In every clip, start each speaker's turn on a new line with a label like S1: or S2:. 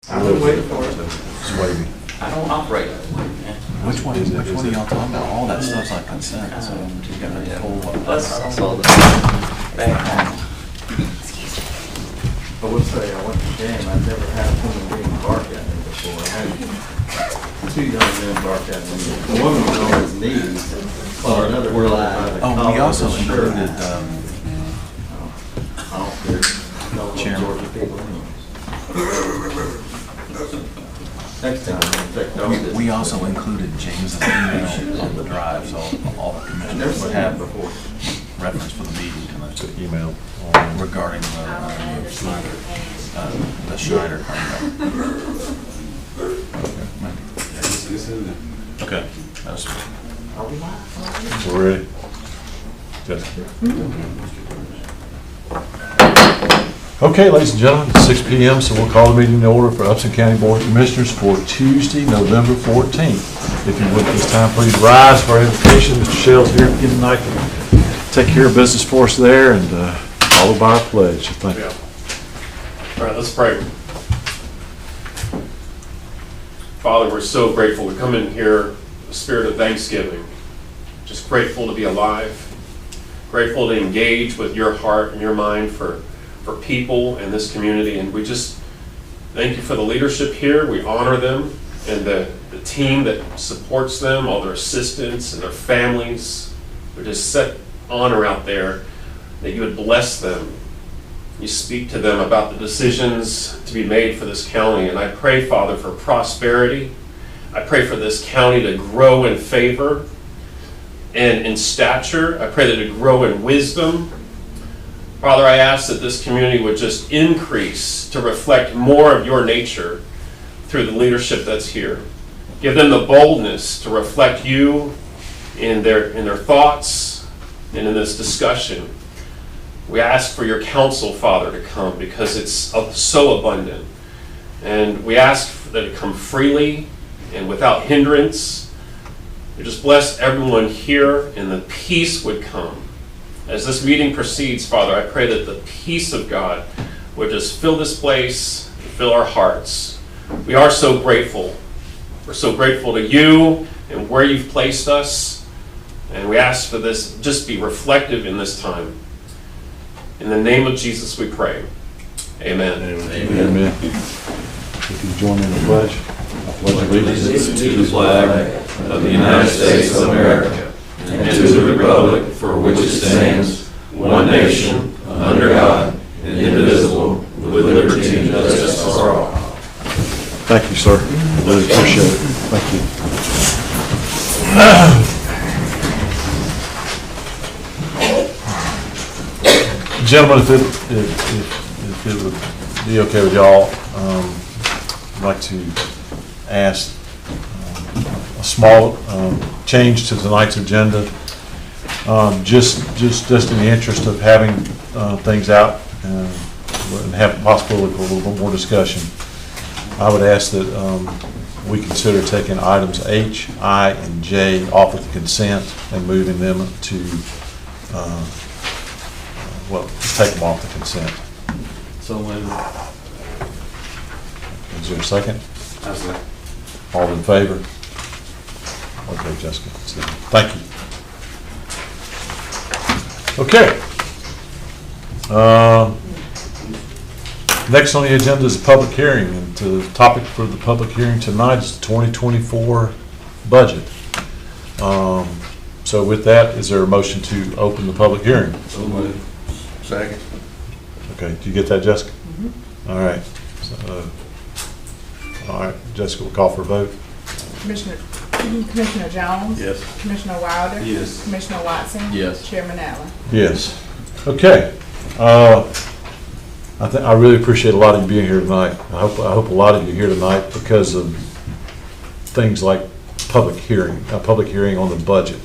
S1: I've been waiting for it.
S2: It's wavy.
S3: I don't operate that way, man.
S2: Which one is it? Which one are y'all talking about? All that stuff's like consent, so you got a whole.
S3: I saw the back.
S1: I would say I went to the game. I've never had a human being bark at me before. I had 2 young men bark at me. The one was on his knees, while another
S3: We're
S1: was
S3: live.
S1: by the
S2: Oh, we
S1: collar
S2: also
S1: of his shirt.
S2: included,
S1: I don't care. No
S2: Chairman.
S1: Georgia people anyway. Next time, I'll check those.
S2: we also included James's email on the drive, so all the
S1: I've never
S2: commissioners would
S1: seen that
S2: have
S1: before.
S2: reference for the meeting tonight. Email regarding the Schneider contract. Okay. That's
S4: So we're ready? Jessica? Okay, ladies and gentlemen, it's 6 p.m., so we'll call the meeting to order for Upson County Board of Commissioners for Tuesday, November 14th. If you would, this time, please rise for our invocation. Mr. Shell's here again tonight to take care of business for us there, and followed by our pledge. Thank you.
S5: All right, let's pray. Father, we're so grateful to come in here with the spirit of thanksgiving. Just grateful to be alive. Grateful to engage with your heart and your mind for people in this community. And we just thank you for the leadership here. We honor them and the team that supports them, all their assistants and their families. We just set honor out there that you would bless them. You speak to them about the decisions to be made for this county. And I pray, Father, for prosperity. I pray for this county to grow in favor and in stature. I pray that it grow in wisdom. Father, I ask that this community would just increase to reflect more of your nature through the leadership that's here. Give them the boldness to reflect you in their thoughts and in this discussion. We ask for your counsel, Father, to come because it's so abundant. And we ask that it come freely and without hindrance. We just bless everyone here and the peace would come. As this meeting proceeds, Father, I pray that the peace of God would just fill this place, fill our hearts. We are so grateful. We're so grateful to you and where you've placed us. And we ask for this just be reflective in this time. In the name of Jesus we pray. Amen.
S4: Amen. If you join me in the pledge, I pledge allegiance
S6: to the flag of the United States of America and to the republic for which it stands, one nation, under God, indivisible, with liberty and justice for all.
S4: Thank you, sir. I really appreciate it. Thank you. Gentlemen, if it would be okay with y'all, I'd like to ask a small change to tonight's agenda, just in the interest of having things out and have possibility for a little bit more discussion. I would ask that we consider taking items H, I, and J off of the consent and moving them to, take them off the consent.
S1: So when,
S4: Is there a second? All in favor? Okay, Jessica. Thank you. Okay. Next on the agenda is a public hearing, and the topic for the public hearing tonight is the 2024 budget. So with that, is there a motion to open the public hearing?
S1: second.
S4: Okay, do you get that, Jessica? Mm-hmm. All right. So, all right, Jessica, we'll call for a vote.
S7: Commissioner Jones?
S1: Yes.
S7: Commissioner Wilder?
S1: Yes.
S7: Commissioner Watson?
S1: Yes.
S7: Chairman Allen?
S4: Yes. Okay. I really appreciate a lot of you being here tonight. I hope a lot of you are here tonight because of things like public hearing on the budget.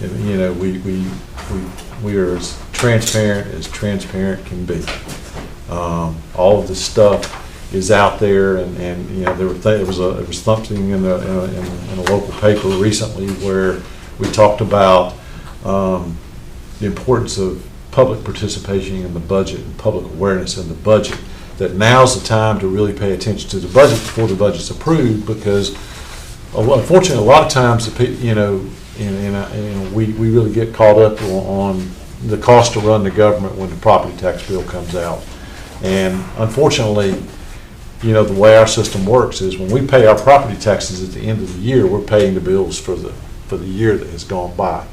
S4: And, you know, we are as transparent can be. All of this stuff is out there, and you know, there was something in a local paper recently where we talked about the importance of public participation in the budget and public awareness in the budget that now's the time to really pay attention to the budget before the budget's approved, because unfortunately, a lot of times, we really get caught up on the cost to run the government when the property tax bill comes out. And unfortunately, the way our system works is when we pay our property taxes at the end of the year, we're paying the bills for the year that has gone by.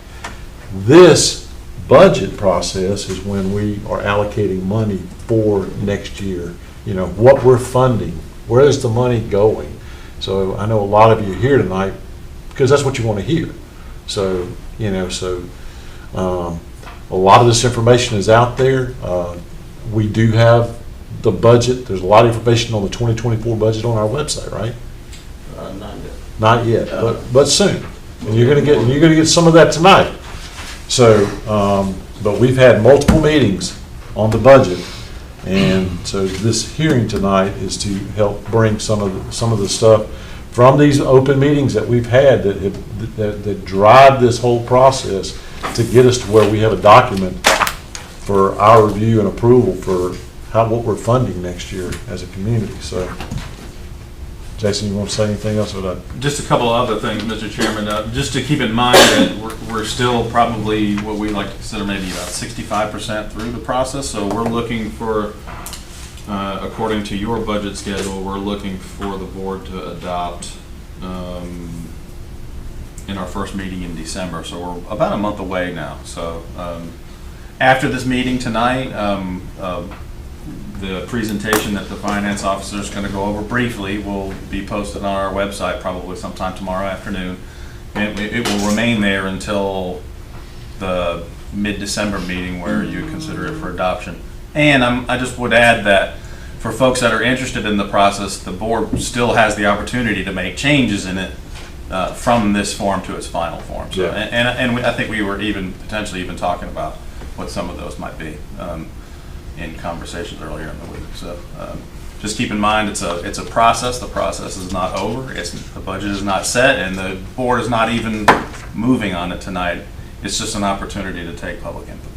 S4: This budget process is when we are allocating money for next year. What we're funding, where is the money going? So I know a lot of you are here tonight because that's what you want to hear. So, a lot of this information is out there. We do have the budget. There's a lot of information on the 2024 budget on our website, right?
S1: Not yet.
S4: Not yet, but soon. And you're gonna get some of that tonight. So, but we've had multiple meetings on the budget, and so this hearing tonight is to help bring some of the stuff from these open meetings that we've had that drive this whole process to get us to where we have a document for our review and approval for what we're funding next year as a community. So, Jason, you want to say anything else about that?
S2: Just a couple of other things, Mr. Chairman. Just to keep in mind that we're still probably what we like to consider maybe about 65% through the process. So we're looking for, according to your budget schedule, we're looking for the board to adopt in our first meeting in December. So we're about a month away now. So after this meeting tonight, the presentation that the finance officer is going to go over briefly will be posted on our website probably sometime tomorrow afternoon. And it will remain there until the mid-December meeting where you consider it for adoption. And I just would add that for folks that are interested in the process, the board still has the opportunity to make changes in it from this form to its final form. So,
S4: Yeah.
S2: and I think we were potentially even talking about what some of those might be. In conversations earlier in the week. So just keep in mind it's a process. The process is not over. The budget is not set, and the board is not even moving on it tonight. It's just an opportunity to take public input.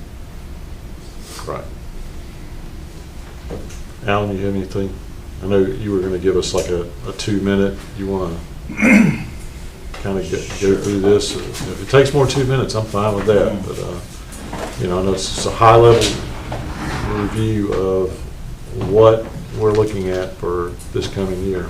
S4: Right. Alan, you have anything? I know you were going to give us like a 2-minute. You want to kind of go through this? If it takes more than 2 minutes, I'm fine with that. But I know it's a high level review of what we're looking at for this coming year.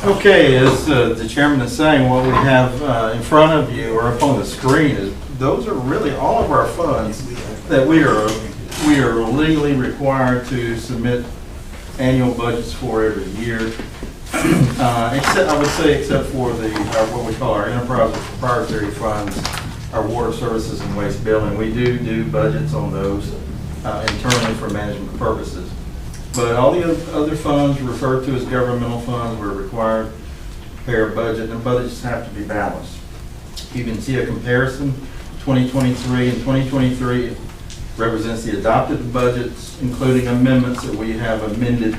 S1: Okay, as the chairman is saying, what we have in front of you or up on the screen is those are really all of our funds that we are legally required to submit annual budgets for every year. Except for what we call our enterprise proprietary funds, our water services and waste billing. We do budgets on those internally for management purposes. But all the other funds referred to as governmental funds, we're required to prepare a budget, and budgets have to be balanced. You can see a comparison, 2023 and 2023 represents the adopted budgets, including amendments that we have amended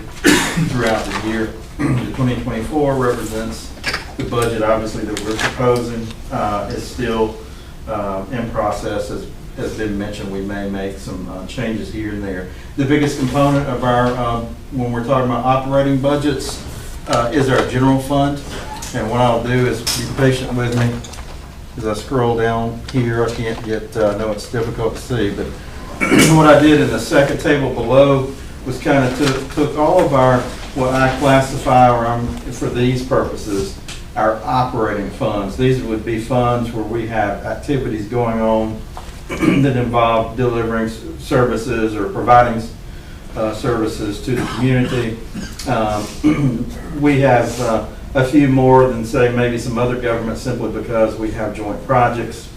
S1: throughout the year. The 2024 represents the budget, obviously, that we're proposing. Is still in process. As has been mentioned, we may make some changes here and there. The biggest component of our, when we're talking about operating budgets, is our general fund. And what I'll do is be patient with me as I scroll down here. I can't get, I know it's difficult to see, but what I did in the second table below was kind of took all of our, what I classify for these purposes, our operating funds. These would be funds where we have activities going on that involve delivering services or providing services to the community. We have a few more than, say, maybe some other governments simply because we have joint projects.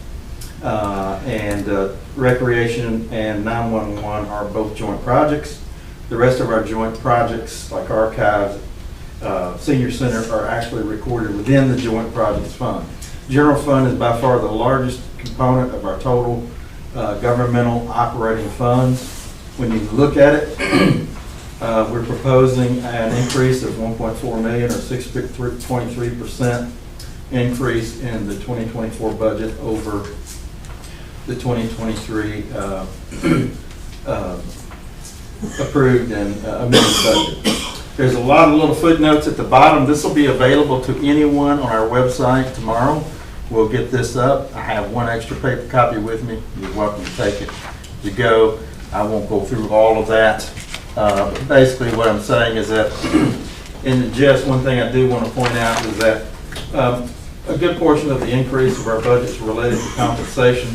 S1: And recreation and 911 are both joint projects. The rest of our joint projects, like archives, senior center, are actually recorded within the joint projects fund. General fund is by far the largest component of our total governmental operating funds. When you look at it, we're proposing an increase of $1.4 million or 6.3% increase in the 2024 budget over the 2023 approved and amended budget. There's a lot of little footnotes at the bottom. This will be available to anyone on our website tomorrow. We'll get this up. I have one extra paper copy with me. You're welcome to take it as you go. I won't go through all of that. But basically what I'm saying is that in jest, one thing I do want to point out is that a good portion of the increase of our budget is related to compensation.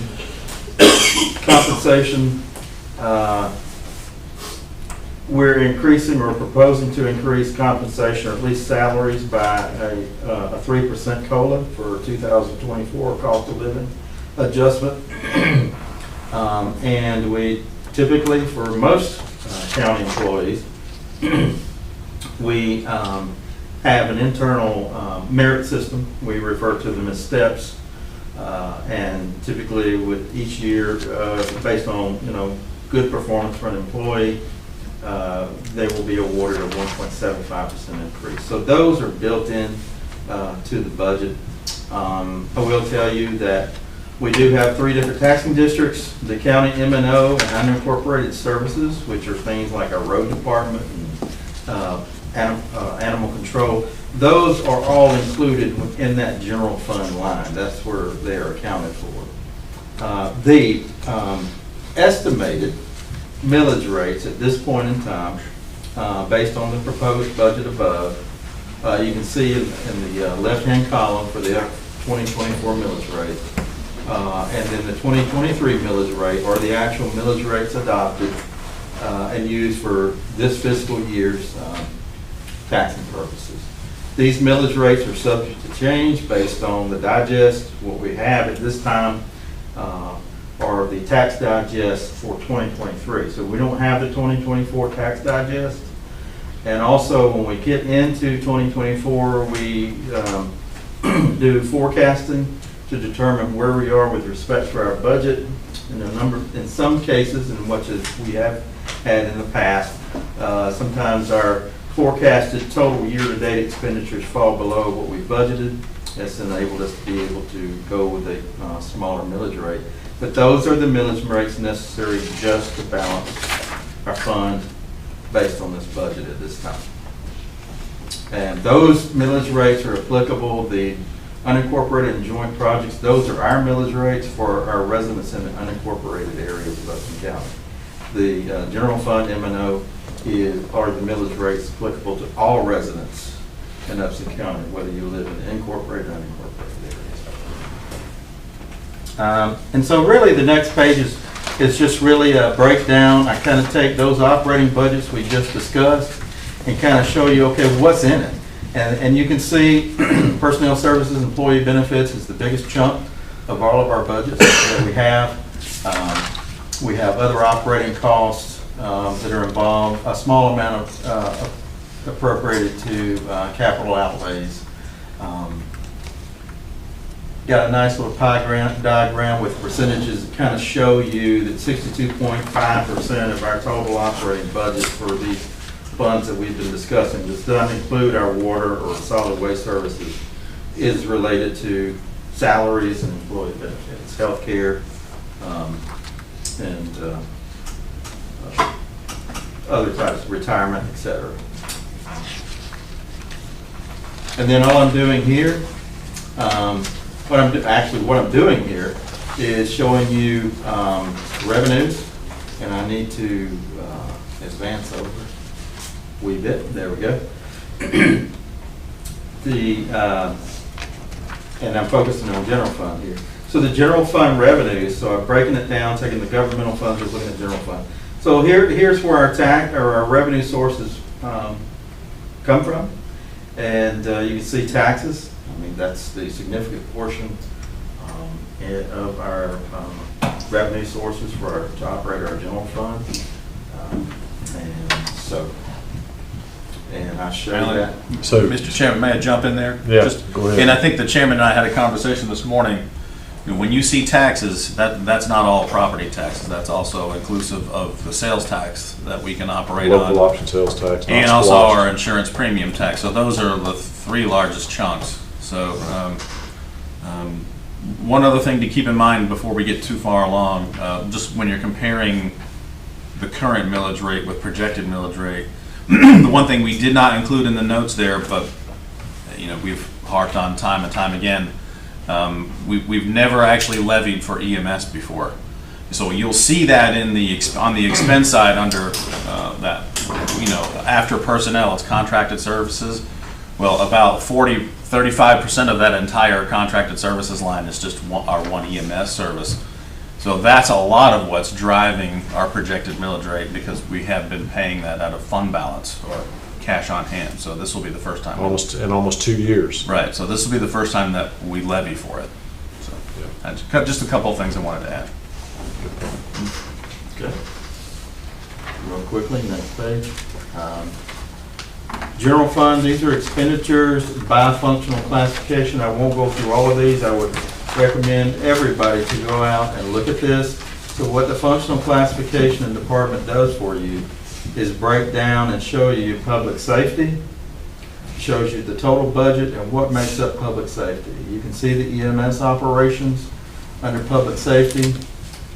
S1: We're increasing or proposing to increase compensation, or at least salaries, by a 3% COLA for 2024 cost of living adjustment. And we typically, for most county employees, we have an internal merit system. We refer to them as steps. And typically with each year, based on, good performance for an employee, they will be awarded a 1.75% increase. So those are built in to the budget. I will tell you that we do have 3 different taxing districts: the county M&O and unincorporated services, which are things like our road department and animal control. Those are all included within that general fund line. That's where they are accounted for. The estimated millage rates at this point in time, based on the proposed budget above, you can see in the left-hand column for the 2024 millage rate, and then the 2023 millage rate, or the actual millage rates adopted and used for this fiscal year's taxing purposes. These millage rates are subject to change based on the digest. What we have at this time are the tax digest for 2023. So we don't have the 2024 tax digest. And also, when we get into 2024, we do forecasting to determine where we are with respect to our budget. In some cases, and much as we have had in the past, sometimes our forecasted total year-to-date expenditures fall below what we budgeted. That's enabled us to be able to go with a smaller millage rate. But those are the millage rates necessary just to balance our fund based on this budget at this time. And those millage rates are applicable. The unincorporated and joint projects, those are our millage rates for our residents in the unincorporated areas of Upton County. The general fund M&O are the millage rates applicable to all residents in Upton County, whether you live in the incorporated or unincorporated areas. And so really the next page is just really a breakdown. I kind of take those operating budgets we just discussed and kind of show you, okay, what's in it. And you can see personnel services, employee benefits is the biggest chunk of all of our budgets that we have. We have other operating costs that are involved, a small amount of appropriated to capital outlays. Got a nice little pie diagram with percentages that kind of show you that 62.5% of our total operating budget for these funds that we've been discussing, this doesn't include our water or solid waste services, is related to salaries and employee benefits, health care, and other types of retirement, etc. And then all I'm doing here, what I'm doing here is showing you revenues, and I need to advance over a wee bit. There we go. And I'm focusing on general fund here. So the general fund revenues, so I'm breaking it down, taking the governmental funds, just looking at general fund. So here's where our revenue sources come from. And you can see taxes. I mean, that's the significant portion of our revenue sources to operate our general fund. And I show that.
S4: So,
S2: Mr. Chairman, may I jump in there?
S4: Yeah, go ahead.
S2: And I think the chairman and I had a conversation this morning. When you see taxes, that's not all property taxes. That's also inclusive of the sales tax that we can operate on.
S4: Local option sales tax.
S2: And also our insurance premium tax. So those are the 3 largest chunks. So one other thing to keep in mind before we get too far along, just when you're comparing the current millage rate with projected millage rate. The one thing we did not include in the notes there, but we've harped on time and time again, we've never actually levied for EMS before. So you'll see that on the expense side under that, after personnel, it's contracted services. Well, about 35% of that entire contracted services line is just our one EMS service. So that's a lot of what's driving our projected millage rate, because we have been paying that out of fund balance or cash on hand. So this will be the first time.
S4: Almost 2 years.
S2: Right. So this will be the first time that we levy for it. So that's just a couple of things I wanted to add.
S1: Okay. Real quickly, next page. General fund, these are expenditures by functional classification. I won't go through all of these. I would recommend everybody to go out and look at this. So what the functional classification and department does for you is break down and show you public safety, shows you the total budget and what makes up public safety. You can see the EMS operations under public safety,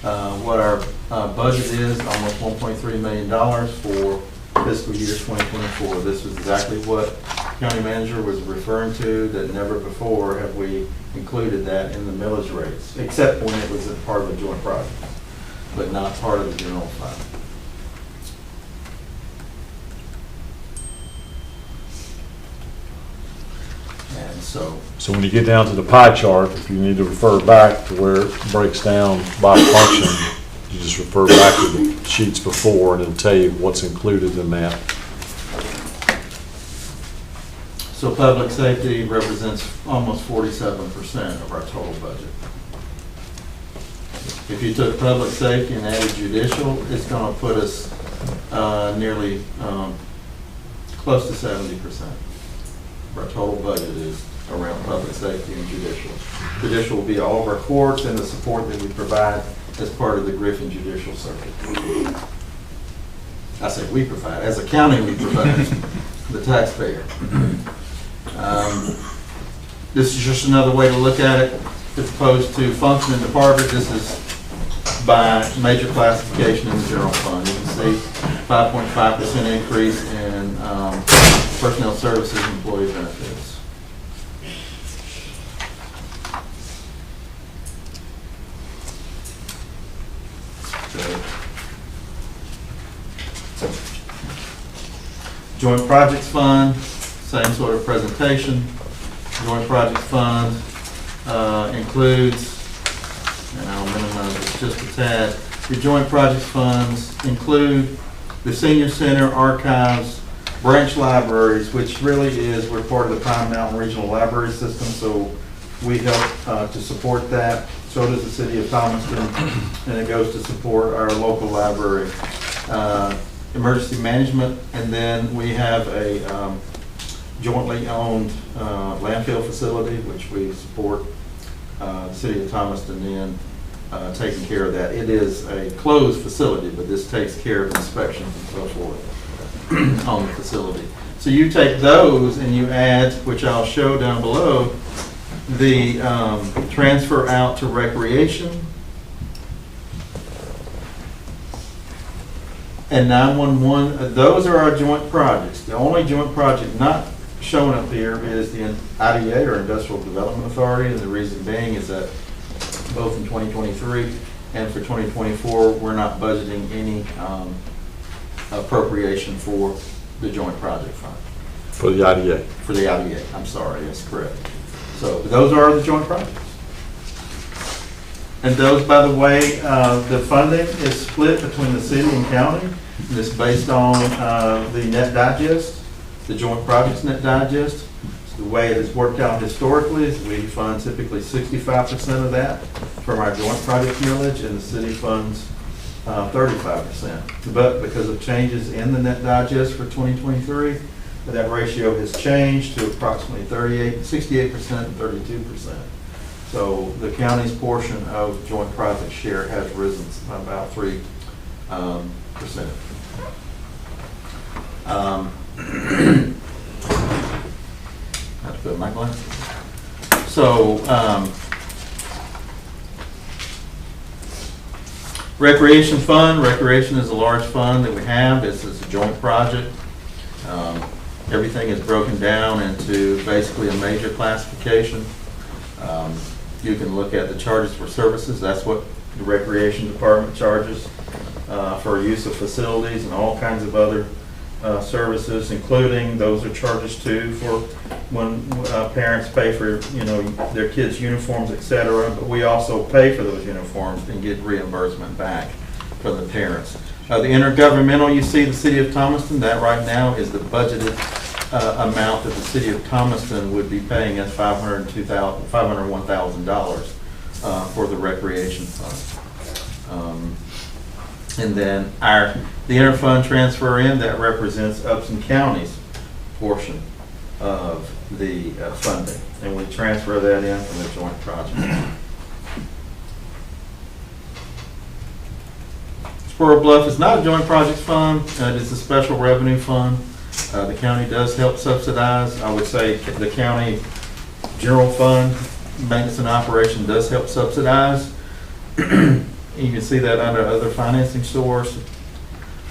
S1: what our budget is, almost $1.3 million for fiscal year 2024. This was exactly what county manager was referring to, that never before have we included that in the millage rates, except when it was a part of a joint project, but not part of the general fund. And so
S4: when you get down to the pie chart, if you need to refer back to where it breaks down by function, you just refer back to the sheets before and it'll tell you what's included in that.
S1: So public safety represents almost 47% of our total budget. If you took public safety and added judicial, it's going to put us nearly close to 70%. Our total budget is around public safety and judicial. Judicial will be all of our courts and the support that we provide as part of the Griffin Judicial Circuit. I say we provide, as a county we provide, the taxpayer. This is just another way to look at it, as opposed to function and department. This is by major classification in the general fund. You can see 5.5% increase in personnel services and employee benefits. Joint Projects Fund, same sort of presentation. Joint Projects Fund includes, and I'll minimize it just a tad, your Joint Projects Funds include the Senior Center, Archives, branch libraries, which really is, we're part of the Pine Mountain Regional Library System, so we help to support that. So does the City of Thomaston, and it goes to support our local library. Emergency management, and then we have a jointly owned landfill facility, which we support the City of Thomaston in taking care of that. It is a closed facility, but this takes care of inspections and so forth on the facility. So you take those and you add, which I'll show down below, the transfer out to recreation and 911. Those are our joint projects. The only joint project not shown up here is the IDA, or Industrial Development Authority, and the reason being is that both in 2023 and for 2024, we're not budgeting any appropriation for the joint project fund.
S4: For the IDA.
S1: For the IDA, I'm sorry, that's correct. So those are the joint projects. And those, by the way, the funding is split between the city and county. And it's based on the net digest, the joint projects net digest. So the way it has worked out historically is we fund typically 65% of that from our joint project millage, and the city funds 35%. But because of changes in the net digest for 2023, that ratio has changed to approximately 68% and 32%. So the county's portion of joint project share has risen by about 3%. I have to put my glasses. So Recreation fund, recreation is a large fund that we have. This is a joint project. Everything is broken down into basically a major classification. You can look at the charges for services. That's what the recreation department charges for use of facilities and all kinds of other services, including those are charges too for when parents pay for their kids' uniforms, etc. But we also pay for those uniforms and get reimbursement back from the parents. The intergovernmental, you see the city of Thomaston, that right now is the budgeted amount that the city of Thomaston would be paying us $501,000 for the recreation fund. And then the interfund transfer in, that represents Upson County's portion of the funding. And we transfer that in from the joint project. Squirrel Bluff is not a joint projects fund. It is a special revenue fund. The county does help subsidize. I would say the county general fund, maintenance and operation does help subsidize. You can see that under other financing source.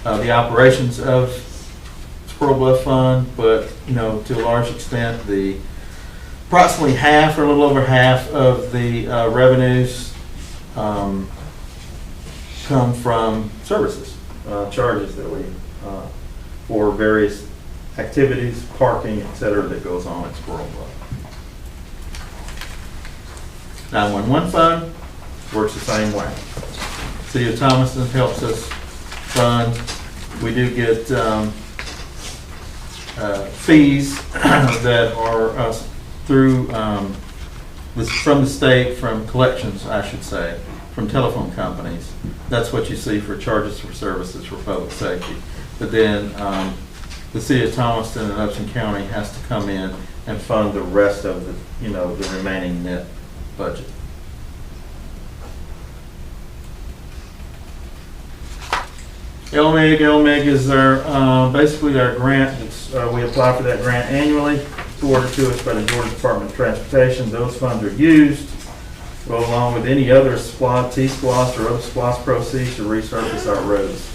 S1: The operations of Squirrel Bluff Fund, but to a large extent, approximately half or a little over half of the revenues come from services, charges that we, for various activities, parking, etc. that goes on at Squirrel Bluff. 911 fund works the same way. City of Thomaston helps us fund. We do get fees that are through from the state, from collections, I should say, from telephone companies. That's what you see for charges for services for public safety. But then the city of Thomaston and Upson County has to come in and fund the rest of the the remaining net budget. LMIG is our basically our grant. We apply for that grant annually. It's awarded to us by the Georgia Department of Transportation. Those funds are used along with any other SPLOST, T-SPLOST, or other SPLOST proceeds to resurface our roads,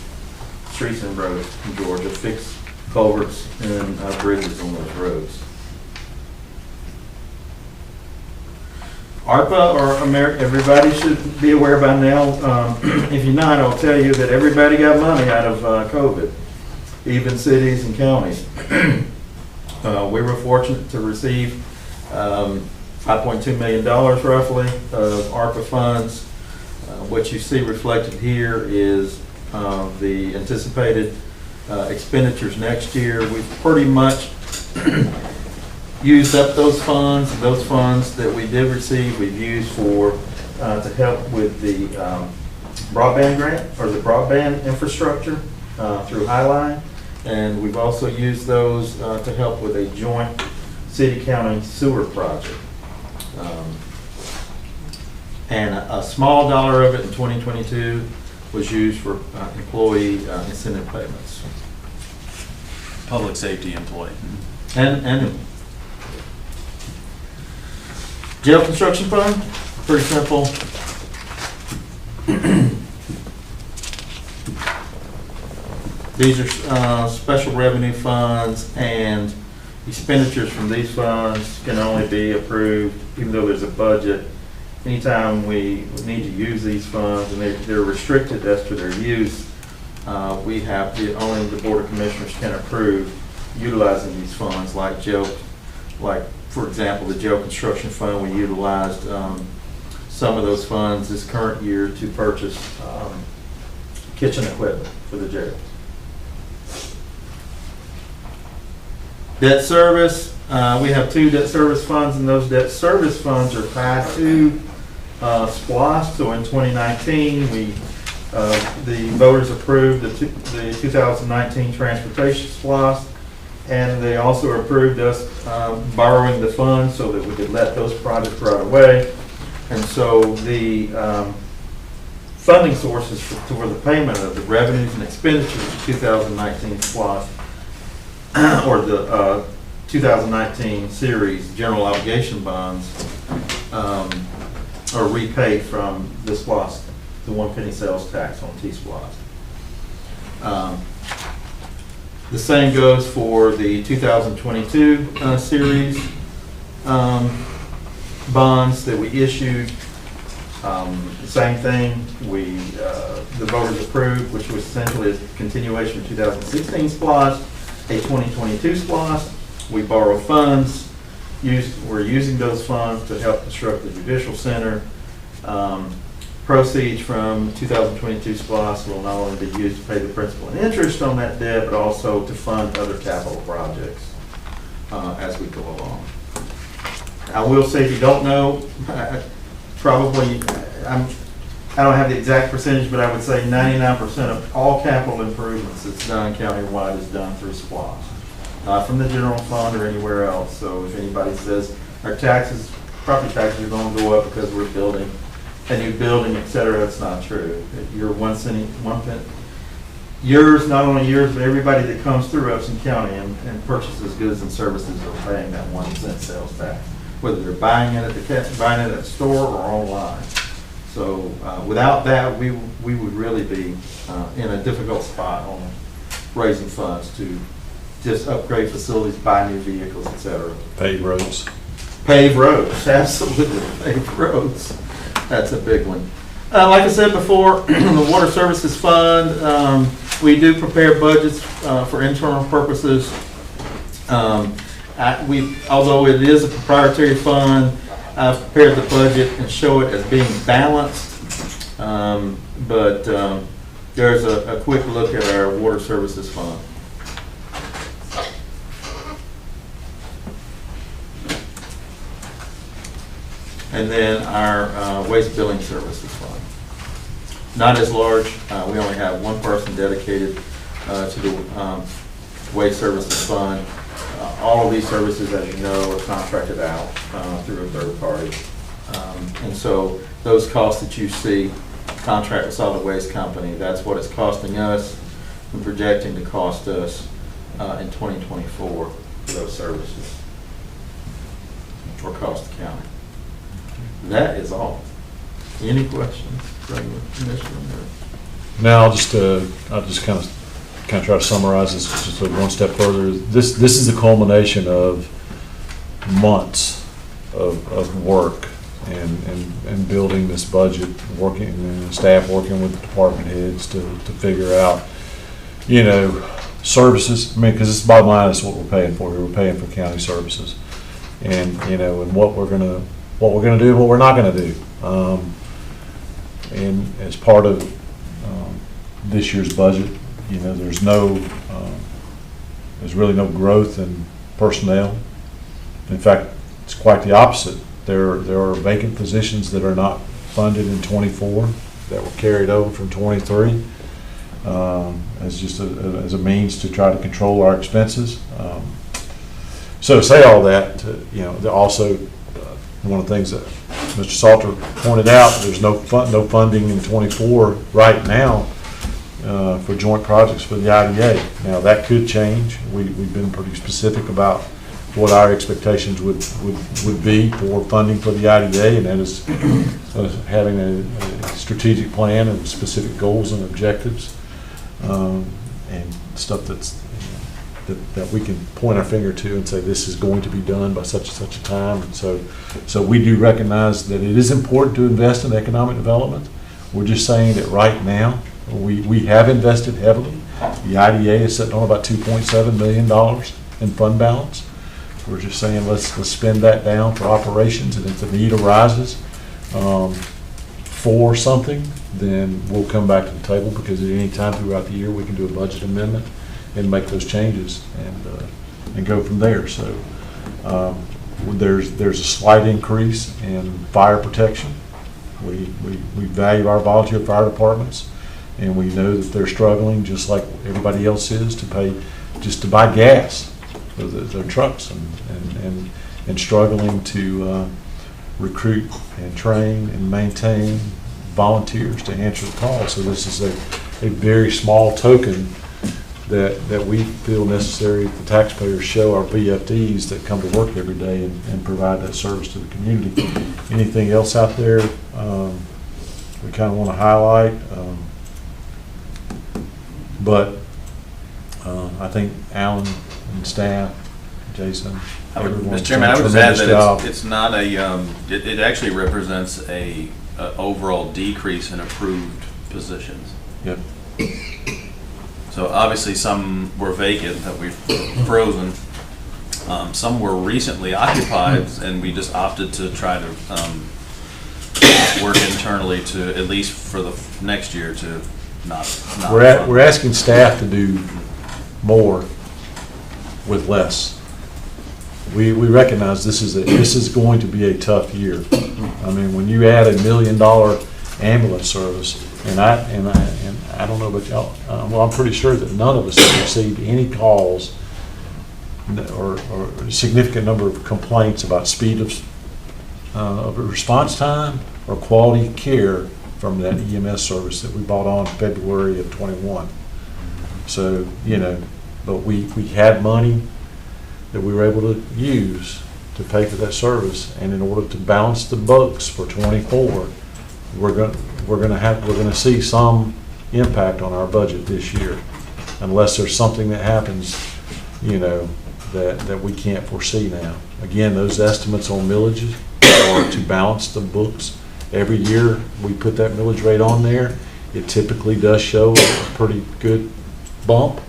S1: streets and roads in Georgia, fix culverts and bridges on those roads. ARPA, or everybody should be aware by now. If you're not, I'll tell you that everybody got money out of COVID, even cities and counties. We were fortunate to receive $5.2 million roughly of ARPA funds. What you see reflected here is the anticipated expenditures next year. We've pretty much used up those funds. Those funds that we did receive, we've used for to help with the broadband grant, or the broadband infrastructure through Highline. And we've also used those to help with a joint city-county sewer project. And a small dollar of it in 2022 was used for employee incentive payments.
S2: Public safety employee.
S1: And jail construction fund, pretty simple. These are special revenue funds, and expenditures from these funds can only be approved, even though there's a budget. Anytime we need to use these funds, and they're restricted as to their use, we have only the Board of Commissioners can approve utilizing these funds, like for example, the jail construction fund. We utilized some of those funds this current year to purchase kitchen equipment for the jail. Debt service, we have 2 debt service funds, and those debt service funds are tied to SPLOST. So in 2019, the voters approved the 2019 transportation SPLOST, and they also approved us borrowing the funds so that we could let those projects right away. And so the funding sources for the payment of the revenues and expenditures of 2019 SPLOST, or the 2019 series general obligation bonds, are repaid from the SPLOST the 1 penny sales tax on T-Splosh. The same goes for the 2022 series bonds that we issued. The same thing, the voters approved, which was essentially a continuation of 2016 SPLOST, a 2022 SPLOST. We borrow funds. We're using those funds to help construct the Judicial Center. Proceeds from 2022 SPLOST will not only be used to pay the principal and interest on that debt, but also to fund other capital projects as we go along. I will say, if you don't know, probably, I don't have the exact percentage, but I would say 99% of all capital improvements that's done countywide is done through SPLOST, not from the general fund or anywhere else. So if anybody says our taxes, property taxes are going to go up because we're building a new building, et cetera, that's not true. Your 1 cent, yours, not only yours, but everybody that comes through Upson County and purchases goods and services are paying that 1 cent sales tax, whether they're buying it at the store or online. So without that, we would really be in a difficult spot on raising funds to just upgrade facilities, buy new vehicles, et cetera.
S4: Paved roads.
S1: Paved roads, absolutely, paved roads. That's a big one. Like I said before, the Water Services Fund, we do prepare budgets for internal purposes. Although it is a proprietary fund, I've prepared the budget and show it as being balanced. But there's a quick look at our Water Services Fund. And then our Waste Billing Services Fund. Not as large. We only have one person dedicated to the Waste Services Fund. All of these services, as you know, are contracted out through a third party. And so those costs that you see, contract with solid waste company, that's what it's costing us and projecting to cost us in 2024 for those services, or cost the county. That is all. Any questions from the commissioner?
S4: Now, I'll just kind of try to summarize this just one step further. This is the culmination of months of work and building this budget, working, and staff working with the department heads to figure out, services. I mean, because this bottom line is what we're paying for. We're paying for county services, and and what we're gonna do and what we're not gonna do. And as part of this year's budget, there's really no growth in personnel. In fact, it's quite the opposite. There are vacant positions that are not funded in '24 that were carried over from '23 as just as a means to try to control our expenses. So to say all that, also one of the things that Mr. Salter pointed out, there's no funding in '24 right now for joint projects for the IDA. Now that could change. We've been pretty specific about what our expectations would be for funding for the IDA, and that is having a strategic plan and specific goals and objectives, and stuff that we can point our finger to and say this is going to be done by such and such a time. And so we do recognize that it is important to invest in economic development. We're just saying that right now we have invested heavily. The IDA is sitting on about $2.7 million in fund balance. We're just saying let's spend that down for operations, and if the need arises for something, then we'll come back to the table, because at any time throughout the year we can do a budget amendment and make those changes and go from there. So there's a slight increase in fire protection. We value our volunteer fire departments, and we know that they're struggling just like everybody else is to buy gas for their trucks, and struggling to recruit and train and maintain volunteers to answer the call. So this is a very small token that we feel necessary for taxpayers show our VFDs that come to work every day and provide that service to the community. Anything else out there we kind of want to highlight. But I think Alan and staff, Jason, everyone.
S2: Mr. Chairman, I would just add that
S4: job.
S2: it's not a, it actually represents a overall decrease in approved positions.
S4: Yep.
S2: So obviously some were vacant that we've frozen. Some were recently occupied and we just opted to try to work internally to, at least for the next year, to not.
S4: We're asking staff to do more with less. We recognize this is going to be a tough year. I mean, when you add $1 million ambulance service, and I don't know about y'all, well, I'm pretty sure that none of us have received any calls or a significant number of complaints about speed of response time or quality care from that EMS service that we bought on February of '21. So, but we had money that we were able to use to pay for that service, and in order to balance the books for '24, we're going to see some impact on our budget this year, unless there's something that happens, that we can't foresee now. Again, those estimates on millages are to balance the books. Every year we put that millage rate on there. It typically does show a pretty good bump,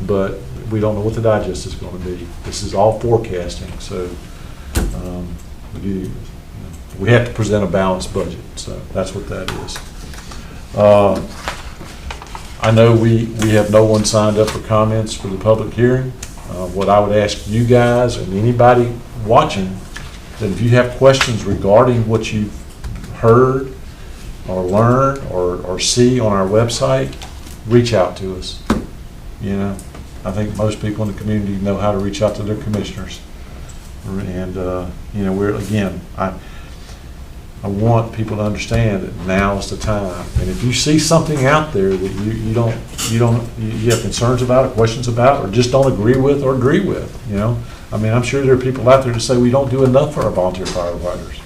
S4: but we don't know what the digest is going to be. This is all forecasting, so we have to present a balanced budget, so that's what that is. I know we have no one signed up for comments for the public hearing. What I would ask you guys and anybody watching, that if you have questions regarding what you've heard or learn or see on our website, reach out to us. I think most people in the community know how to reach out to their commissioners. And, I want people to understand that now is the time. And if you see something out there that you have concerns about or questions about or just don't agree with or agree with, I'm sure there are people out there that say we don't do enough for our volunteer firefighters.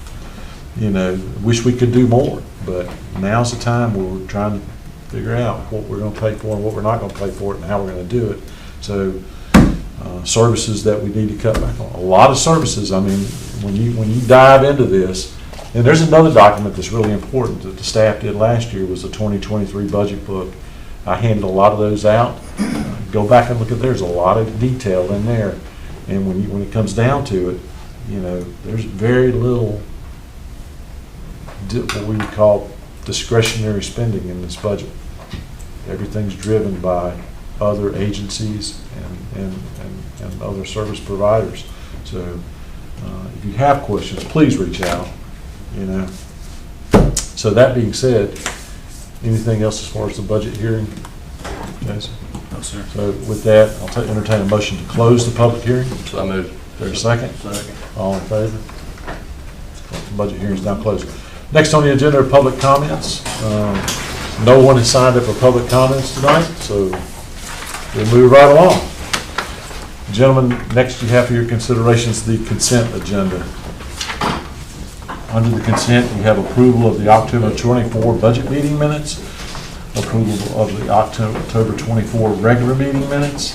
S4: Wish we could do more, but now's the time where we're trying to figure out what we're going to pay for and what we're not going to pay for it and how we're going to do it. So services that we need to cut back on. A lot of services, when you dive into this, and there's another document that's really important that the staff did last year was the 2023 budget book. I handed a lot of those out. Go back and look at, there's a lot of detail in there. And when it comes down to it, there's very little what we would call discretionary spending in this budget. Everything's driven by other agencies and other service providers. So if you have questions, please reach out. So that being said, anything else as far as the budget hearing, Jason?
S2: No, sir.
S4: So with that, I'll entertain a motion to close the public hearing.
S3: So I moved.
S4: There's a second?
S3: Second.
S4: All in favor? The budget hearing is now closed. Next on the agenda are public comments. No one has signed up for public comments tonight, so we'll move right along. Gentlemen, next you have for your considerations the consent agenda. Under the consent, you have approval of the October 24 budget meeting minutes, approval of the October 24 regular meeting minutes,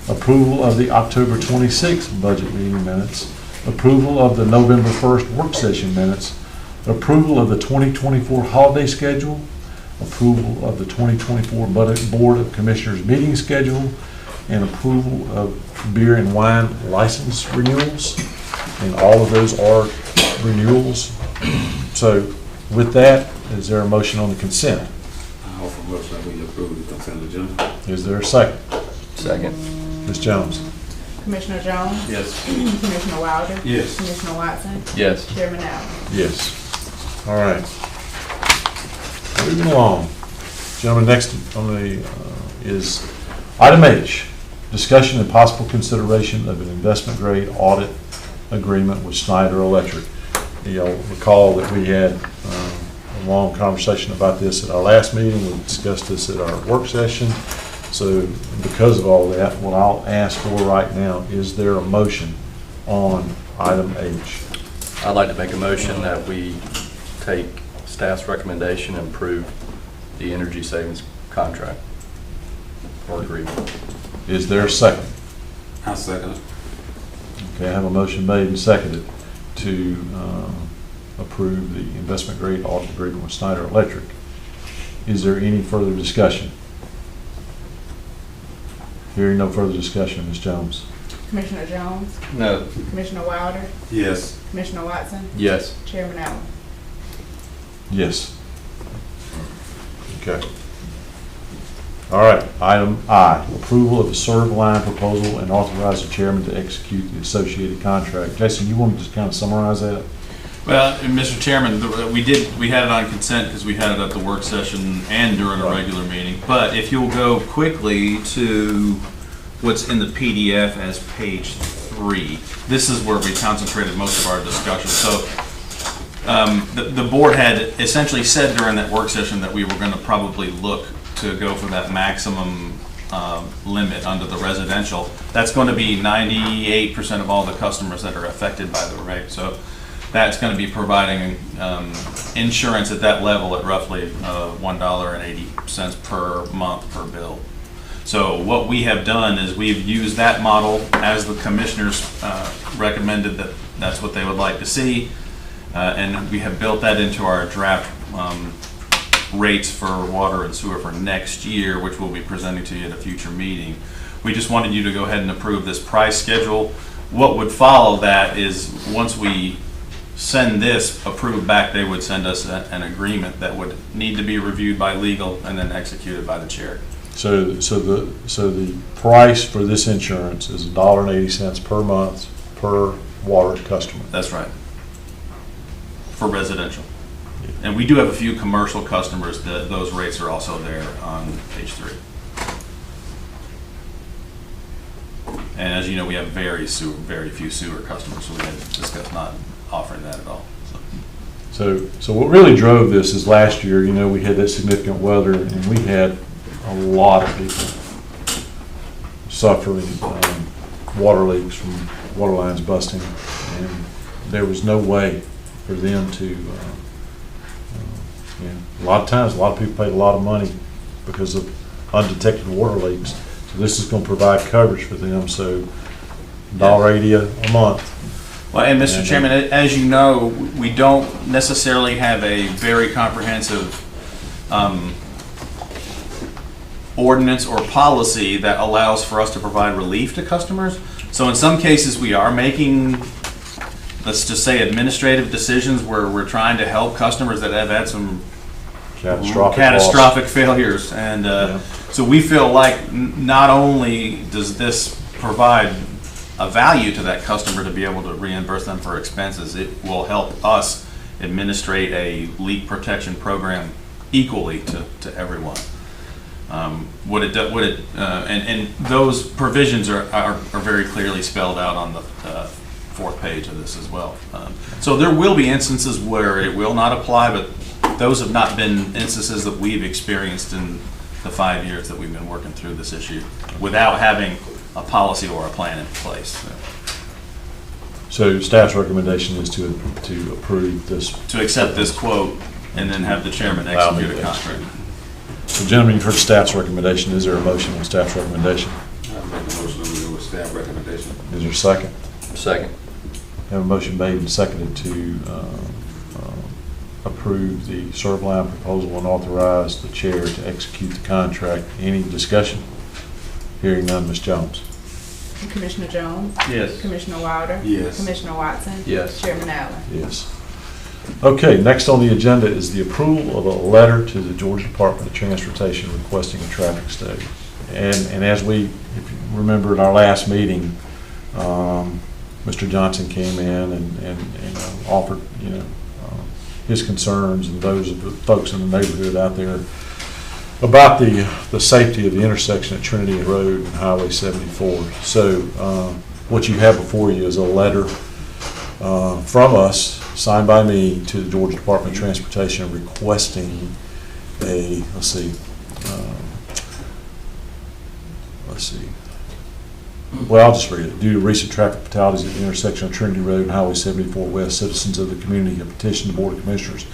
S4: approval of the October 26 budget meeting minutes, approval of the November 1st work session minutes, approval of the 2024 holiday schedule, approval of the 2024 Board of Commissioners meeting schedule, and approval of beer and wine license renewals. And all of those are renewals. So with that, is there a motion on the consent?
S6: I offer a motion that we approve the consent agenda.
S4: Is there a second?
S3: Second.
S4: Ms. Jones?
S7: Commissioner Jones?
S6: Yes.
S7: Commissioner Wilder?
S6: Yes.
S7: Commissioner Watson?
S3: Yes.
S7: Chairman Allen?
S4: Yes. All right. Moving along. Gentlemen, next on the is item H, discussion and possible consideration of an investment grade audit agreement with Schneider Electric. You'll recall that we had a long conversation about this at our last meeting. We discussed this at our work session. So because of all that, what I'll ask for right now, is there a motion on item H?
S3: I'd like to make a motion that we take staff's recommendation and approve the energy savings contract or agreement.
S4: Is there a second?
S6: I second it.
S4: Okay, I have a motion made and seconded to approve the investment grade audit agreement with Snyder Electric. Is there any further discussion? Hearing no further discussion, Ms. Jones.
S7: Commissioner Jones?
S6: No.
S7: Commissioner Wilder?
S6: Yes.
S7: Commissioner Watson?
S3: Yes.
S7: Chairman Allen?
S4: Yes. Okay. All right, item I, approval of the serve line proposal and authorize the chairman to execute the associated contract. Jason, you want to just kind of summarize that?
S2: Well, Mr. Chairman, we had it on consent because we had it at the work session and during a regular meeting. But if you'll go quickly to what's in the PDF as page 3, this is where we concentrated most of our discussion. So the board had essentially said during that work session that we were going to probably look to go for that maximum limit under the residential. That's going to be 98% of all the customers that are affected by the rate. So that's going to be providing insurance at that level at roughly $1.80 per month per bill. So what we have done is we've used that model as the commissioners recommended that that's what they would like to see. And we have built that into our draft rates for water and sewer for next year, which we'll be presenting to you at a future meeting. We just wanted you to go ahead and approve this price schedule. What would follow that is once we send this approved back, they would send us an agreement that would need to be reviewed by legal and then executed by the chair.
S4: So the price for this insurance is $1.80 per month per water customer.
S2: That's right. For residential. And we do have a few commercial customers that those rates are also there on page 3. And as you know, we have very few sewer customers, so we had discussed not offering that at all.
S4: So what really drove this is last year, you know, we had that significant weather and we had a lot of people suffering water leaks from water lines busting, and there was no way for them to, a lot of times, a lot of people paid a lot of money because of undetected water leaks. So this is going to provide coverage for them. So $1.80 a month.
S2: Well, and Mr. Chairman, as you know, we don't necessarily have a very comprehensive ordinance or policy that allows for us to provide relief to customers. So in some cases, we are making, let's just say, administrative decisions where we're trying to help customers that have had some catastrophic failures. And so we feel like not only does this provide a value to that customer to be able to reimburse them for expenses, it will help us administrate a leak protection program equally to everyone. And those provisions are very clearly spelled out on the 4th page of this as well. So there will be instances where it will not apply, but those have not been instances that we've experienced in the 5 years that we've been working through this issue without having a policy or a plan in place.
S4: So staff's recommendation is to approve this.
S2: To accept this quote and then have the chairman execute a contract.
S4: So gentlemen, you've heard staff's recommendation. Is there a motion on staff's recommendation?
S6: I make a motion to go with staff recommendation.
S4: Is there a second?
S3: Second.
S4: Have a motion made and seconded to approve the serve line proposal and authorize the chair to execute the contract. Any discussion? Hearing none, Ms. Jones.
S7: Commissioner Jones?
S1: Yes.
S7: Commissioner Wilder?
S6: Yes.
S7: Commissioner Watson?
S3: Yes.
S7: Chairman Allen?
S4: Yes. Okay, next on the agenda is the approval of a letter to the Georgia Department of Transportation requesting a traffic study. And as we, if you remember at our last meeting, Mr. Johnson came in and offered, his concerns and those of the folks in the neighborhood out there about the safety of the intersection at Trinity Road and Highway 74. So what you have before you is a letter from us, signed by me, to the Georgia Department of Transportation requesting a, let's see. Well, I'll just read it. Due to recent traffic fatalities at the intersection of Trinity Road and Highway 74 West, citizens of the community have petitioned the Board of Commissioners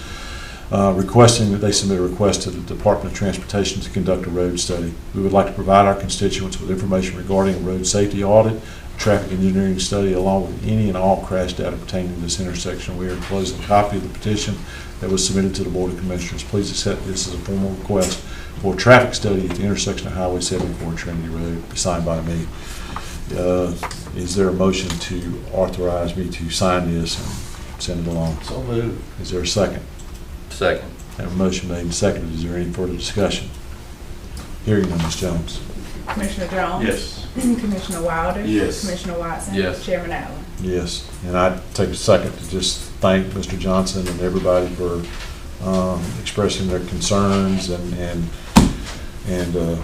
S4: requesting that they submit a request to the Department of Transportation to conduct a road study. We would like to provide our constituents with information regarding a road safety audit, traffic engineering study, along with any and all crash data pertaining to this intersection. We are enclosing a copy of the petition that was submitted to the Board of Commissioners. Please accept this as a formal request for a traffic study at the intersection of Highway 74 and Trinity Road, signed by me. Is there a motion to authorize me to sign this and send it along?
S1: So moved.
S4: Is there a second?
S3: Second.
S4: Have a motion made and seconded. Is there any further discussion? Hearing none, Ms. Jones.
S7: Commissioner Jones?
S1: Yes.
S7: Commissioner Wilder?
S1: Yes.
S7: Commissioner Watson?
S3: Yes.
S7: Chairman Allen?
S4: Yes, and I'd take a second to just thank Mr. Johnson and everybody for expressing their concerns, and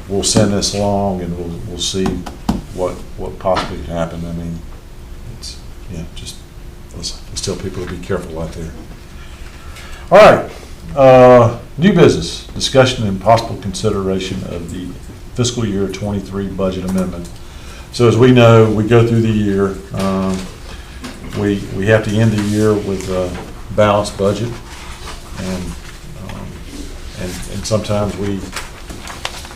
S4: we'll send this along, and we'll see what possibly can happen. I mean, it's, yeah, just let's tell people to be careful out there. All right, new business, discussion and possible consideration of the fiscal year 23 budget amendment. So as we know, we go through the year, we have to end the year with a balanced budget, and sometimes we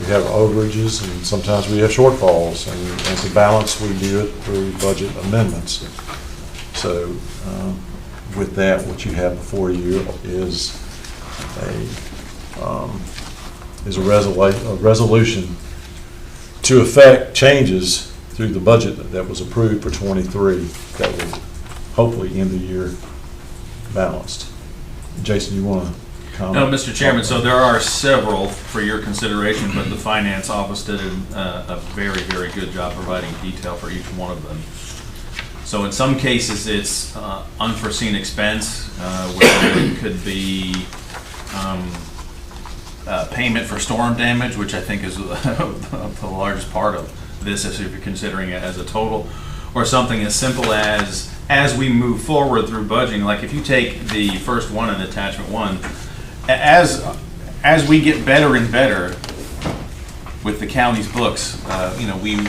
S4: have overages, and sometimes we have shortfalls, and to balance, we do it through budget amendments. So with that, what you have before you is a resolution to effect changes through the budget that was approved for 23 that will hopefully end the year balanced. Jason, you want to comment?
S2: No, Mr. Chairman, so there are several for your consideration, but the Finance Office did a very, very good job providing detail for each one of them. So in some cases, it's unforeseen expense, where it could be payment for storm damage, which I think is the largest part of this, if you're considering it as a total, or something as simple as we move forward through budgeting, like if you take the first one in attachment 1, as we get better and better with the county's books, we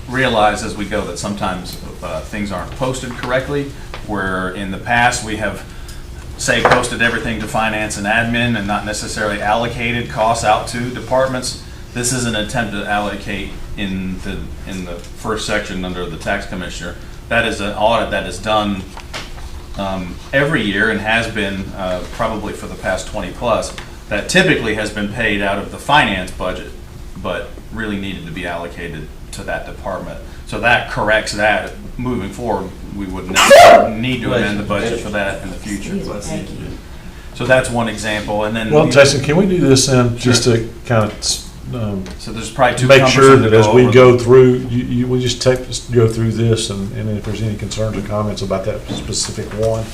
S2: realize as we go that sometimes things aren't posted correctly, where in the past we have, say, posted everything to finance and admin and not necessarily allocated costs out to departments. This is an attempt to allocate in the first section under the tax commissioner. That is an audit that is done every year and has been probably for the past 20 plus, that typically has been paid out of the finance budget, but really needed to be allocated to that department. So that corrects that. Moving forward, we would not need to amend the budget for that in the future. So that's one example. And then,
S4: Well, Jason, can we do this then, just to kind of
S2: so there's probably two.
S4: make sure that as we go
S2: over
S4: through, we just go through this, and if there's any concerns or comments about that specific one,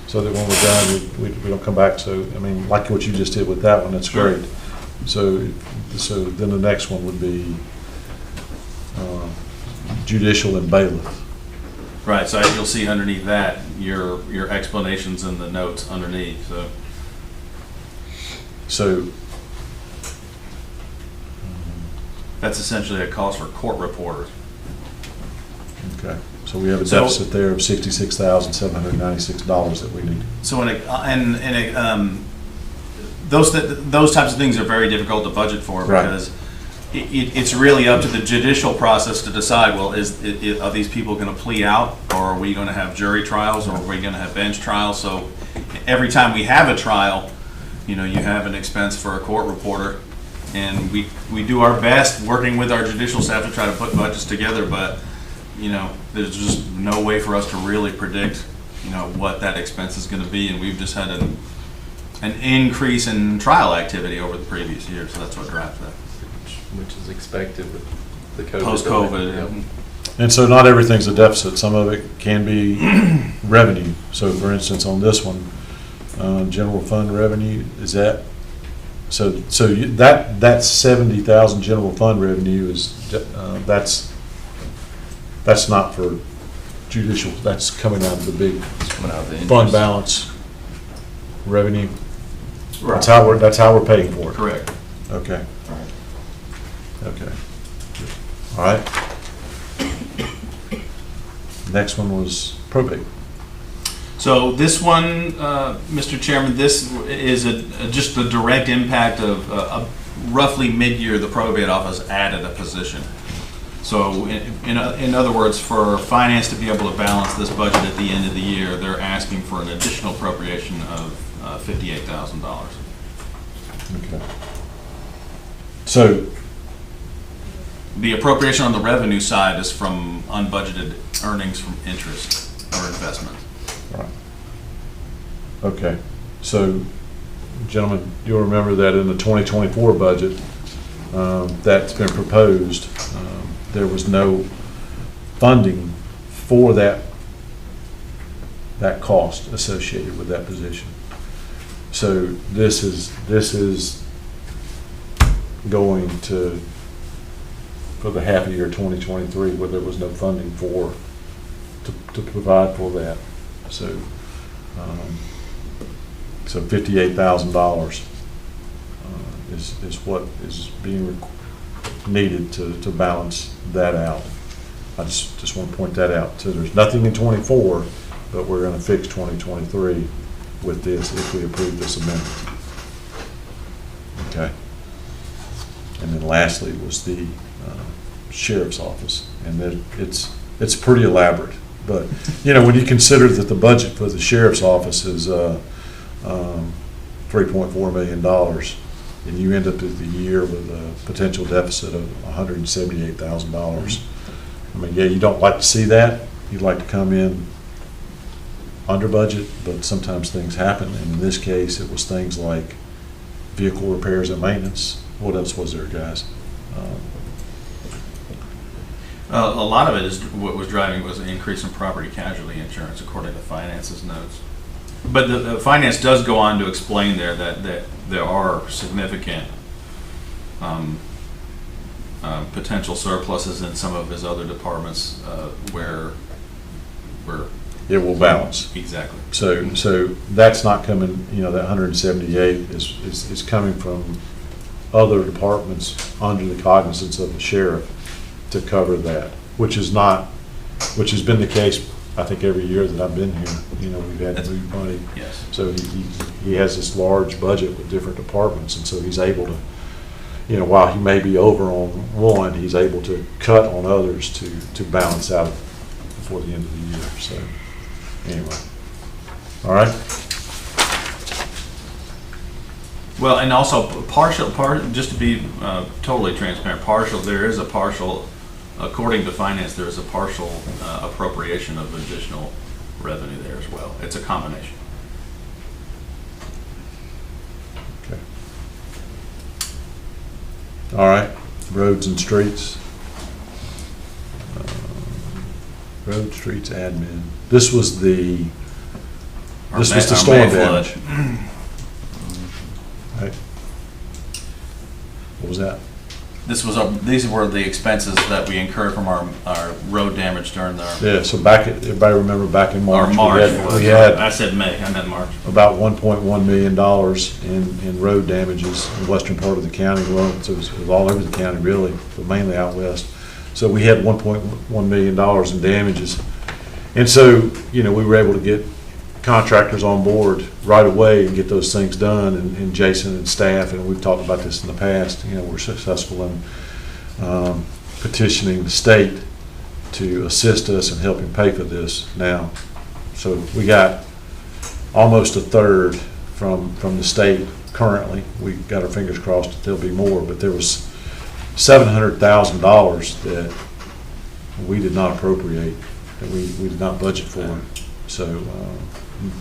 S4: so that when we're done, we don't come back. So, I mean, like what you just did with that one, that's
S2: Sure.
S4: great. So then the next one would be judicial and bailiff.
S2: Right, so as you'll see underneath that, your explanations in the notes underneath,
S4: So
S2: that's essentially a cost for court reporters.
S4: okay, so we have a
S2: So-
S4: deficit there of $66,796 that we need.
S2: So those types of things are very difficult to budget for,
S4: Right.
S2: because it's really up to the judicial process to decide, well, are these people going to plea out, or are we going to have jury trials, or are we going to have bench trials? So every time we have a trial, you have an expense for a court reporter, and we do our best working with our judicial staff to try to put budgets together, but there's just no way for us to really predict what that expense is going to be, and we've just had an increase in trial activity over the previous year, so that's what drives that.
S3: Which is expected with the COVID.
S2: Post-COVID.
S3: Yep.
S4: And so not everything's a deficit. Some of it can be revenue. So for instance, on this one, general fund revenue, is that, that 70,000 general fund revenue is, that's not for judicial, that's coming out of the big
S3: Coming out of the
S4: fund
S3: interest.
S4: balance revenue.
S1: Right.
S4: That's how we're paying for it.
S2: Correct.
S4: Okay. Okay. All right. Next one was probate.
S2: So this one, Mr. Chairman, this is just the direct impact of roughly mid-year, the probate office added a position. So in other words, for finance to be able to balance this budget at the end of the year, they're asking for an additional appropriation of $58,000.
S4: Okay. So,
S2: The appropriation on the revenue side is from unbudgeted earnings from interest or investment.
S4: right. Okay, so, gentlemen, you'll remember that in the 2024 budget, that's been proposed, there was no funding for that cost associated with that position. So this is going to, for the half year 2023, where there was no funding to provide for that. So, so $58,000 is what is being needed to balance that out. I just want to point that out. So there's nothing in 24, but we're going to fix 2023 with this if we approve this amendment. Okay. And then lastly was the sheriff's office, and it's pretty elaborate. But when you consider that the budget for the sheriff's office is $3.4 million, and you end up at the year with a potential deficit of $178,000. I mean, yeah, you don't like to see that. You'd like to come in under budget, but sometimes things happen. And in this case, it was things like vehicle repairs and maintenance. What else was there, guys?
S2: A lot of it is what was driving was an increase in property casualty insurance, according to finance's notes. But the finance does go on to explain there that there are significant potential surpluses in some of his other departments where
S4: It will balance.
S2: Exactly.
S4: So that's not coming, that 178 is coming from other departments under the cognizance of the sheriff to cover that, which has been the case, I think, every year that I've been here. We've had to move money.
S2: Yes.
S4: So he has this large budget with different departments, and so he's able to, while he may be over on one, he's able to cut on others to balance out before the end of the year. So anyway, all right.
S2: Well, and also just to be totally transparent, there is a partial, according to finance, there is a partial appropriation of additional revenue there as well. It's a combination.
S4: Okay. All right, roads and streets. Road, streets, admin. This was the storm
S2: May
S4: damage.
S2: flood.
S4: Right. What was that?
S2: These were the expenses that we incurred from our road damage during our
S4: Yeah, so everybody remember back in March,
S2: March.
S4: we had
S2: I said May, I meant March.
S4: about $1.1 million in road damages in the western part of the county. Well, it was all over the county really, but mainly out west. So we had $1.1 million in damages. And so, we were able to get contractors on board right away and get those things done. And Jason and staff, and we've talked about this in the past, we're successful in petitioning the state to assist us in helping pay for this now. So we got almost a third from the state currently. We got our fingers crossed that there'll be more, but there was $700,000 that we did not appropriate, that we did not budget for. So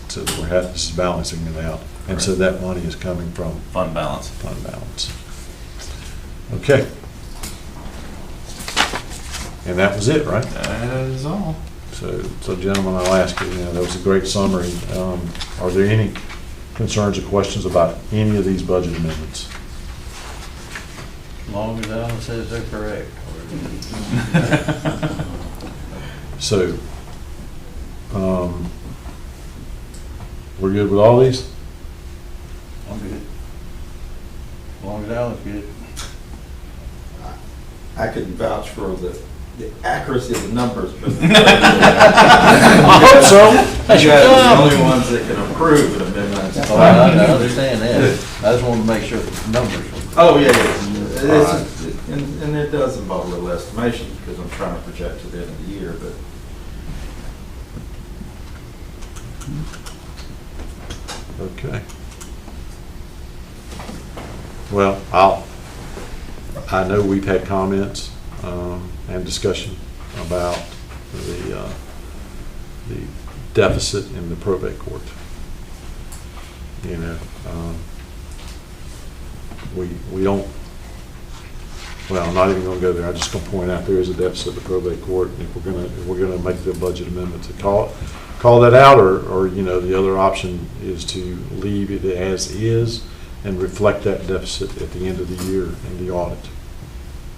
S4: this is balancing it out. And so that money is coming from
S2: Fund balance.
S4: fund balance. Okay. And that was it, right?
S2: That is all.
S4: So gentlemen, I'll ask you, that was a great summary. Are there any concerns or questions about any of these budget amendments?
S6: As long as Alan says they're correct.
S4: So, we're good with all these?
S6: I'm good. As long as Alan's good.
S8: I could vouch for the
S1: the accuracy of the numbers, but.
S4: I hope so.
S1: You guys are the only ones that can approve an amendment.
S8: Oh, I understand that. I just wanted to make sure the numbers were.
S1: Oh, yeah, yeah. And it does involve a little estimation, because I'm trying to project to the end of the year, but.
S4: Okay. Well, I know we've had comments and discussion about the deficit in the probate court. You know, we don't, well, I'm not even gonna go there. I'm just gonna point out there is a deficit in the probate court. And if we're gonna make the budget amendment to call that out, or, you know, the other option is to leave it as is and reflect that deficit at the end of the year in the audit.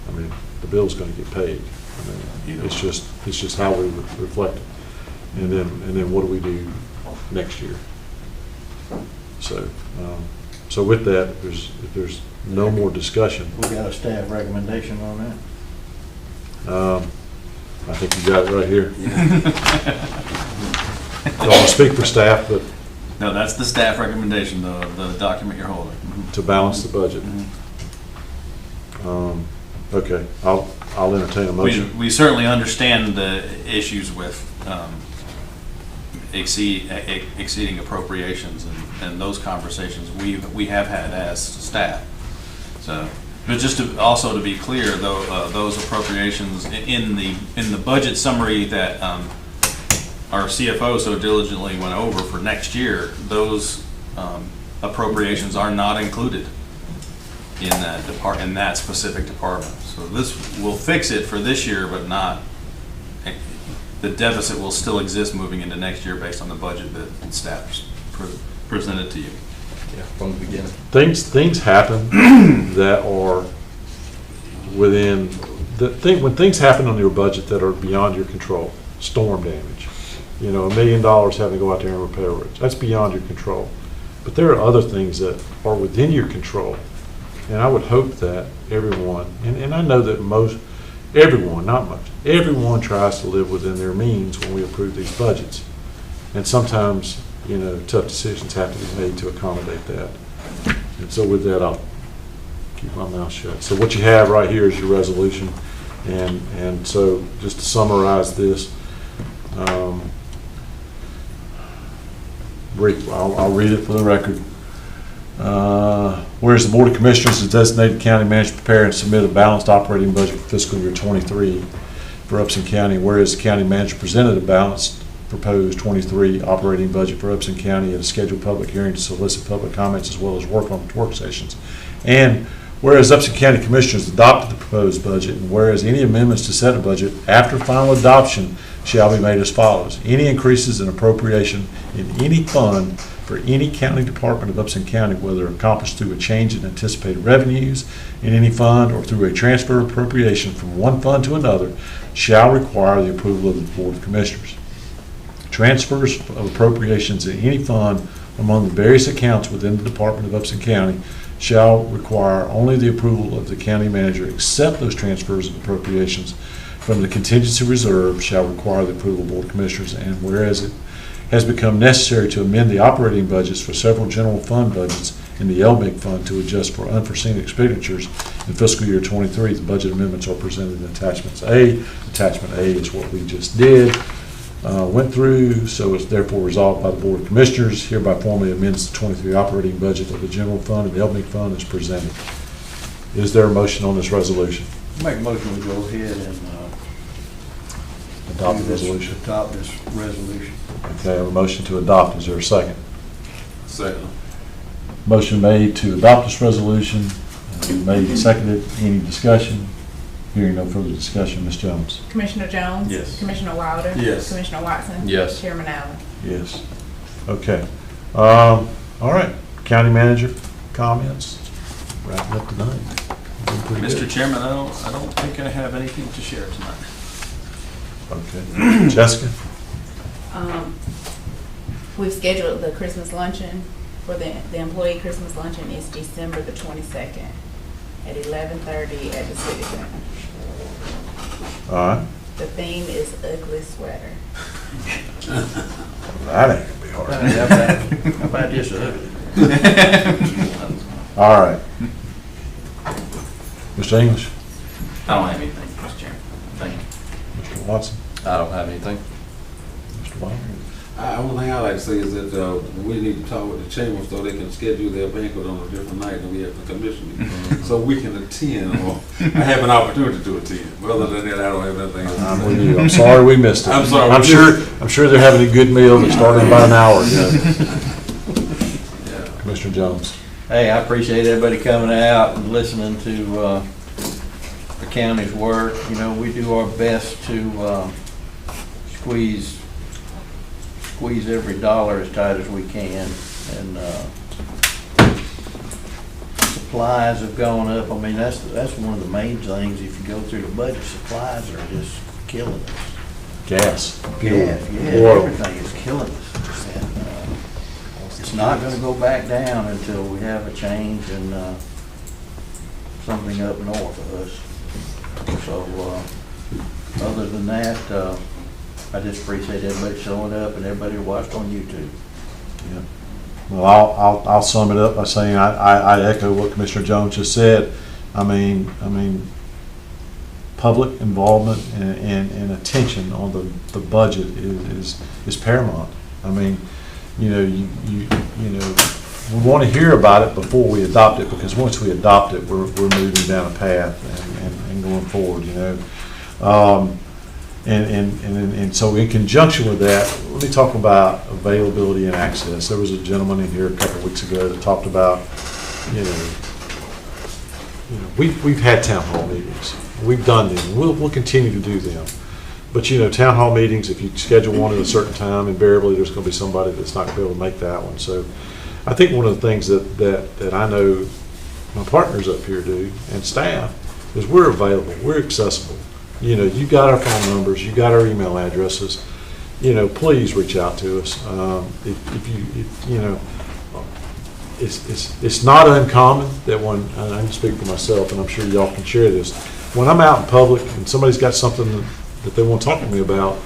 S4: I mean, the bill's gonna get paid. I mean, it's just how we reflect it. And then what do we do next year? So with that, if there's no more discussion.
S8: We got a staff recommendation on that?
S4: I think you got it right here. Don't want to speak for staff, but
S2: No, that's the staff recommendation, the document you're holding.
S4: to balance the budget. Okay, I'll entertain a motion.
S2: We certainly understand the issues with exceeding appropriations and those conversations we have had as staff. So, but just also to be clear, though, those appropriations in the budget summary that our CFO so diligently went over for next year, those appropriations are not included in that specific department. So this will fix it for this year, but not. The deficit will still exist moving into next year based on the budget that staff presented to you.
S3: Yeah, from the beginning.
S4: Things happen that are within when things happen on your budget that are beyond your control. Storm damage, you know, $1 million having to go out there and repair roads. That's beyond your control. But there are other things that are within your control, and I would hope that everyone, and I know that everyone tries to live within their means when we approve these budgets. And sometimes, you know, tough decisions have to be made to accommodate that. And so with that, I'll keep my mouth shut. So what you have right here is your resolution. And so just to summarize this, I'll read it for the record. Whereas the Board of Commissioners has designated county manager to prepare and submit a balanced operating budget for fiscal year 23 for Upson County, whereas the county manager presented a balanced proposed 23 operating budget for Upson County at a scheduled public hearing to solicit public comments as well as work sessions. And whereas Upson County Commissioners adopted the proposed budget, and whereas any amendments to said budget after final adoption shall be made as follows. Any increases in appropriation in any fund for any county department of Upson County, whether accomplished through a change in anticipated revenues in any fund or through a transfer appropriation from one fund to another, shall require the approval of the Board of Commissioners. Transfers of appropriations in any fund among the various accounts within the Department of Upson County shall require only the approval of the county manager, except those transfers of appropriations from the contingency reserve shall require the approval of the Board of Commissioners. And whereas it has become necessary to amend the operating budgets for several general fund budgets in the LMIG fund to adjust for unforeseen expenditures in fiscal year 23, the budget amendments are presented in attachments A. Attachment A is what we just did. Went through, so it's therefore resolved by the Board of Commissioners, hereby formally amends the 23 operating budget of the general fund and the LMIG fund as presented. Is there a motion on this resolution?
S8: Make a motion to go ahead and
S4: Adopt the resolution.
S8: adopt this resolution.
S4: Okay, I have a motion to adopt. Is there a second?
S5: Second.
S4: Motion made to adopt this resolution, made and seconded. Any discussion? Hearing no further discussion, Ms. Jones.
S7: Commissioner Jones?
S1: Yes.
S7: Commissioner Wilder?
S1: Yes.
S7: Commissioner Watson?
S3: Yes.
S7: Chairman Allen?
S4: Yes. Okay. All right. County manager comments. Wrapping up tonight. Doing pretty
S2: Mr.
S4: good.
S2: Chairman, I don't think I have anything to share tonight.
S4: Okay. Jessica?
S7: We've scheduled the Christmas luncheon for the employee Christmas luncheon is December the 22nd at 11:30 at the City Center.
S4: All right.
S7: The theme is ugly sweater.
S4: That ain't gonna be hard.
S8: How about this ugly?
S4: All right. Mr. English,
S2: I don't have anything, Mr. Chairman. Thank you.
S4: Mr. Watson,
S3: I don't have anything.
S4: Mr. Wilder.
S6: One thing I like to say is that we need to talk with the chamber so they can schedule their banquet on a different night than we have the commission meeting, so we can attend, or I have an opportunity to attend. But other than that, I don't have anything else to
S4: I'm
S6: say.
S4: with you. I'm sorry we missed it.
S6: I'm sorry we
S4: I'm
S6: missed
S4: sure they're having a good meal that started about an hour ago.
S6: Yeah.
S4: Commissioner Jones.
S8: Hey, I appreciate everybody coming out and listening to the county's work. You know, we do our best to squeeze every dollar as tight as we can. And supplies have gone up. I mean, that's one of the main things. If you go through the budget, supplies are just killing us.
S4: Gas.
S8: Gas, yeah,
S4: Oil.
S8: everything is killing us. And, it's not gonna go back down until we have a change in, something up north of us. So, other than that, I just appreciate everybody showing up and everybody watched on YouTube.
S4: Yeah. Well, I'll sum it up by saying I echo what Commissioner Jones just said. I mean, public involvement and attention on the budget is paramount. I mean, you know, we want to hear about it before we adopt it, because once we adopt it, we're moving down a path and going forward, you know. And so in conjunction with that, let me talk about availability and access. There was a gentleman in here a couple of weeks ago that talked about, you know, we've had town hall meetings. We've done them. We'll continue to do them. But, you know, town hall meetings, if you schedule one at a certain time, invariably there's going to be somebody that's not going to be able to make that one. So I think one of the things that I know my partners up here do, and staff, is we're available. We're accessible. You know, you got our phone numbers, you got our email addresses. You know, please reach out to us. If you know, it's not uncommon that when, and I can speak for myself, and I'm sure y'all can share this, when I'm out in public and somebody's got something that they want to talk to me about,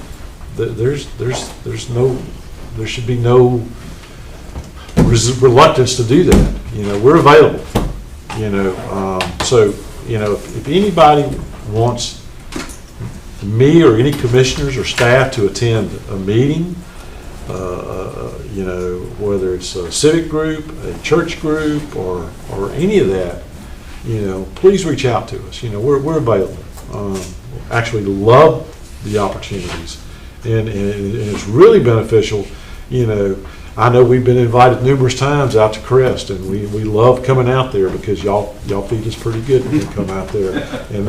S4: there should be no reluctance to do that. You know, we're available. You know, so you know, if anybody wants me or any commissioners or staff to attend a meeting, you know, whether it's a civic group, a church group, or any of that, you know, please reach out to us. You know, we're available. Actually love the opportunities, and it's really beneficial. You know, I know we've been invited numerous times out to Crest, and we love coming out there because y'all feed us pretty good when we come out there. And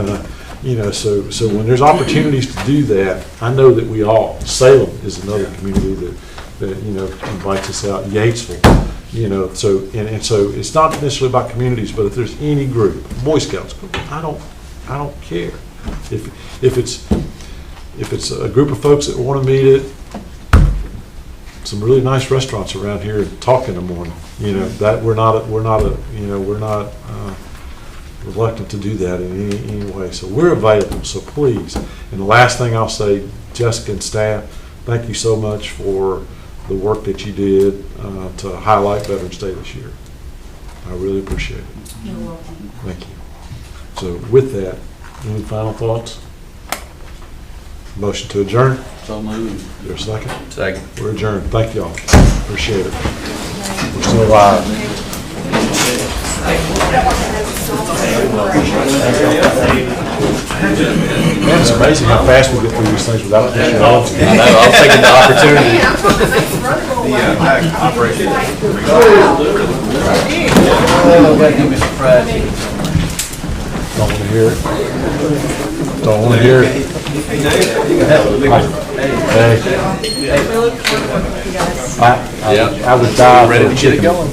S4: you know, so when there's opportunities to do that, I know that we all. Salem is another community that you know invites us out. Yatesville, you know, so and so it's not necessarily about communities, but if there's any group, Boy Scouts, I don't care if it's a group of folks that want to meet at some really nice restaurants around here and talk in the morning. You know, that we're not reluctant to do that in any way. So we're available. So please. And the last thing I'll say, Jessica and staff, thank you so much for the work that you did to highlight Veterans Day this year. I really appreciate it.
S7: You're welcome.
S4: Thank you. So with that, any final thoughts? Motion to adjourn.
S8: So moved.
S4: Is there a second?
S3: Second.
S4: We're adjourned. Thank y'all. Appreciate it. We're still live. Man, it's amazing how fast we get through these things without technology.
S3: I know, I was taking the opportunity.
S8: Oh, gotta give me some fried chicken.
S4: Don't want to hear it. Don't want to hear it. Hey. I would die.
S3: Ready to get it going.